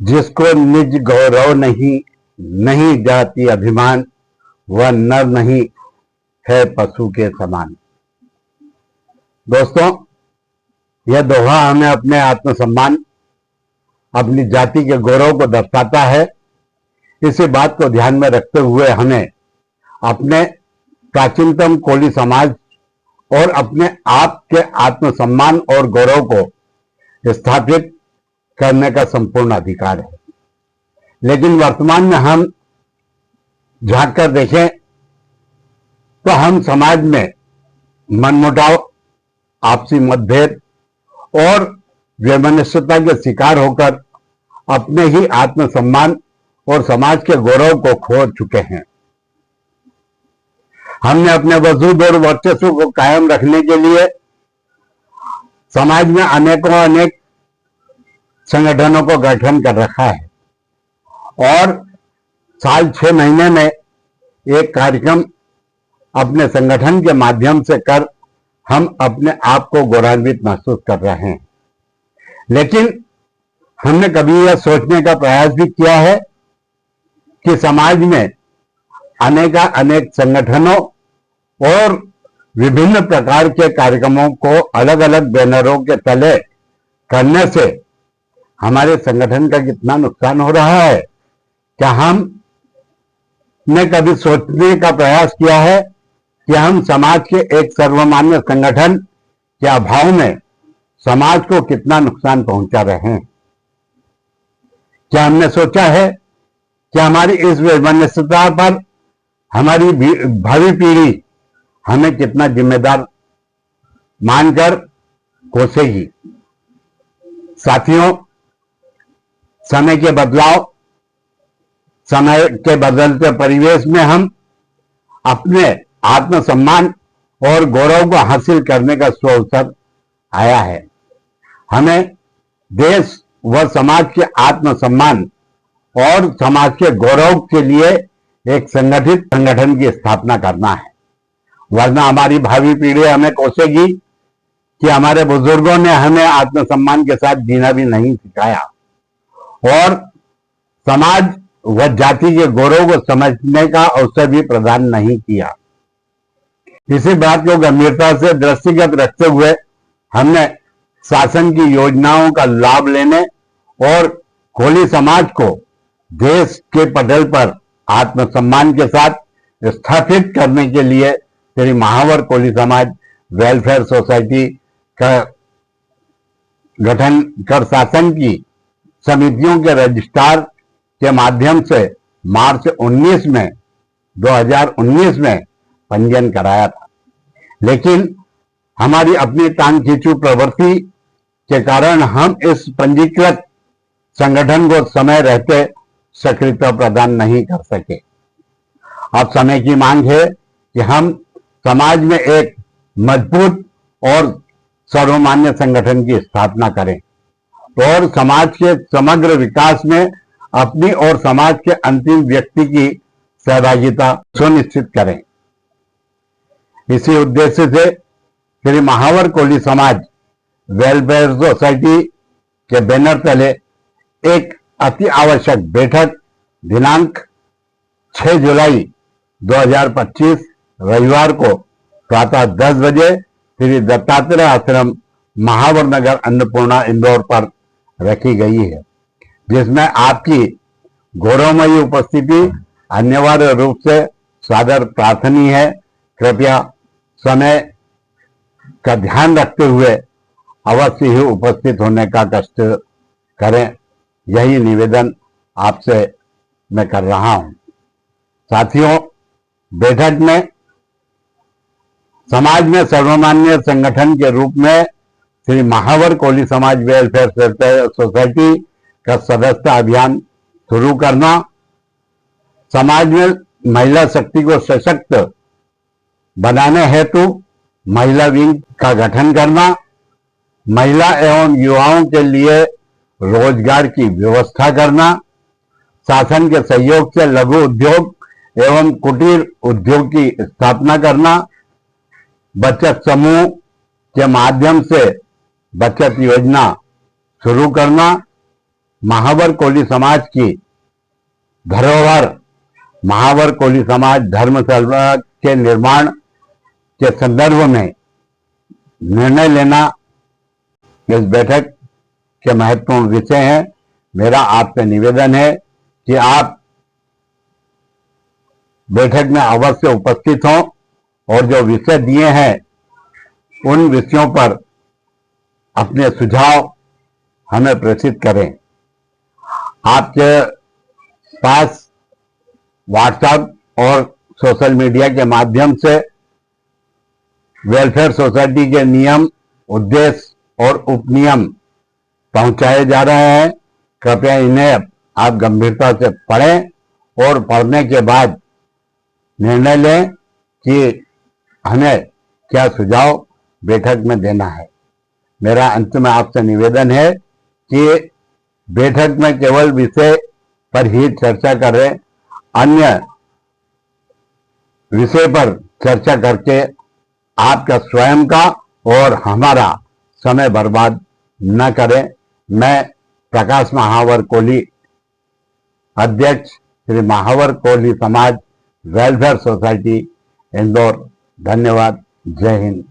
जिसको निज गौरव नहीं, नहीं जाति अभिमान, वह नर नहीं है पशु के समान। दोस्तों, यह दोहा हमें अपने आत्मसम्मान, अपनी जाति के गौरव को दर्शाता है। इसी बात को ध्यान में रखते हुए हमें अपने प्राचीनतम कोली समाज और अपने आप के आत्मसम्मान और गौरव को स्थापित करने का संपूर्ण अधिकार है। लेकिन वर्तमान में हम झांक कर देखें तो हम समाज में मनमुटाव, आपसी मतभेद और वैमनस्यता के शिकार होकर अपने ही आत्मसम्मान और समाज के गौरव को खो चुके हैं। हमने अपने वजूद और वर्चस्व को कायम रखने के लिए समाज में अनेक संगठनों को गठन कर रखा है और साल 6 महीने में एक कार्यक्रम अपने संगठन के माध्यम से कर हम अपने आप को गौरवान्वित महसूस कर रहे हैं। लेकिन हमने कभी यह सोचने का प्रयास भी किया है कि समाज में अनेक संगठनों और विभिन्न प्रकार के कार्यक्रमों को अलग अलग बैनरों के तले करने से हमारे संगठन का कितना नुकसान हो रहा है? क्या हमने कभी सोचने का प्रयास किया है कि हम समाज के एक सर्वमान्य संगठन के अभाव में समाज को कितना नुकसान पहुंचा रहे हैं? क्या हमने सोचा है कि हमारी इस वैमनस्यता पर हमारी भावी पीढ़ी हमें कितना जिम्मेदार मानकर कोसेगी? साथियों, समय के बदलाव, समय के बदलते परिवेश में हम अपने आत्मसम्मान और गौरव को हासिल करने का सुअवसर आया है। हमें देश व समाज के आत्मसम्मान और समाज के गौरव के लिए एक संगठित संगठन की स्थापना करना है, वरना हमारी भावी पीढ़ी हमें कोसेगी कि हमारे बुजुर्गों ने हमें आत्मसम्मान के साथ जीना भी नहीं सिखाया और समाज व जाति के गौरव को समझने का अवसर भी प्रदान नहीं किया। इसी बात को गंभीरता से दृष्टिगत रखते हुए हमने शासन की योजनाओं का लाभ लेने और कोली समाज को देश के पटल पर आत्मसम्मान के साथ स्थापित करने के लिए श्री महावर कोली समाज वेलफेयर सोसाइटी का गठन कर शासन की समितियों के रजिस्ट्रार के माध्यम से मार्च 2019 में पंजीयन कराया था। लेकिन हमारी अपनी टांग खींचू प्रवृत्ति के कारण हम इस पंजीकृत संगठन को समय रहते सक्रियता प्रदान नहीं कर सके। अब समय की मांग है कि हम समाज में एक मजबूत और सर्वमान्य संगठन की स्थापना करें और समाज के समग्र विकास में अपनी और समाज के अंतिम व्यक्ति की सहभागिता सुनिश्चित करें। इसी उद्देश्य से श्री महावर कोली समाज वेलफेयर सोसाइटी के बैनर तले एक अति आवश्यक बैठक दिनांक 6 जुलाई 2025 रविवार को प्रातः 10 बजे श्री दत्तात्रेय आश्रम महावर नगर अन्नपूर्णा इंदौर पर रखी गई है, जिसमें आपकी गौरवमयी उपस्थिति अनिवार्य रूप से सादर प्रार्थनीय है। कृपया समय का ध्यान रखते हुए अवश्य ही उपस्थित होने का कष्ट करें, यही निवेदन आपसे मैं कर रहा हूं। साथियों, बैठक में समाज में सर्वमान्य संगठन के रूप में श्री महावर कोली समाज वेलफेयर सोसाइटी का सदस्यता अभियान शुरू करना, समाज में महिला शक्ति को सशक्त बनाने हेतु महिला विंग का गठन करना, महिला एवं युवाओं के लिए रोजगार की व्यवस्था करना, शासन के सहयोग से लघु उद्योग एवं कुटीर उद्योग की स्थापना करना, बचत समूह के माध्यम से बचत योजना शुरू करना, महावर कोली समाज की धरोहर महावर कोली समाज धर्मशाला के निर्माण के संदर्भ में निर्णय लेना इस बैठक के महत्वपूर्ण विषय है। मेरा आपसे निवेदन है कि आप बैठक में अवश्य उपस्थित हों और जो विषय दिए हैं उन विषयों पर अपने सुझाव हमें प्रेषित करें। आपके पास व्हाट्सएप और सोशल मीडिया के माध्यम से वेलफेयर सोसाइटी के नियम, उद्देश्य और उपनियम पहुंचाए जा रहे हैं। कृपया इन्हें आप गंभीरता से पढ़ें और पढ़ने के बाद निर्णय लें कि हमें क्या सुझाव बैठक में देना है। मेरा अंत में आपसे निवेदन है कि बैठक में केवल विषय पर ही चर्चा करें, अन्य विषय पर चर्चा करके आपका स्वयं का और हमारा समय बर्बाद न करें। मैं प्रकाश महावर कोली, अध्यक्ष श्री महावर कोली समाज वेलफेयर सोसाइटी, इंदौर। धन्यवाद। जय हिंद।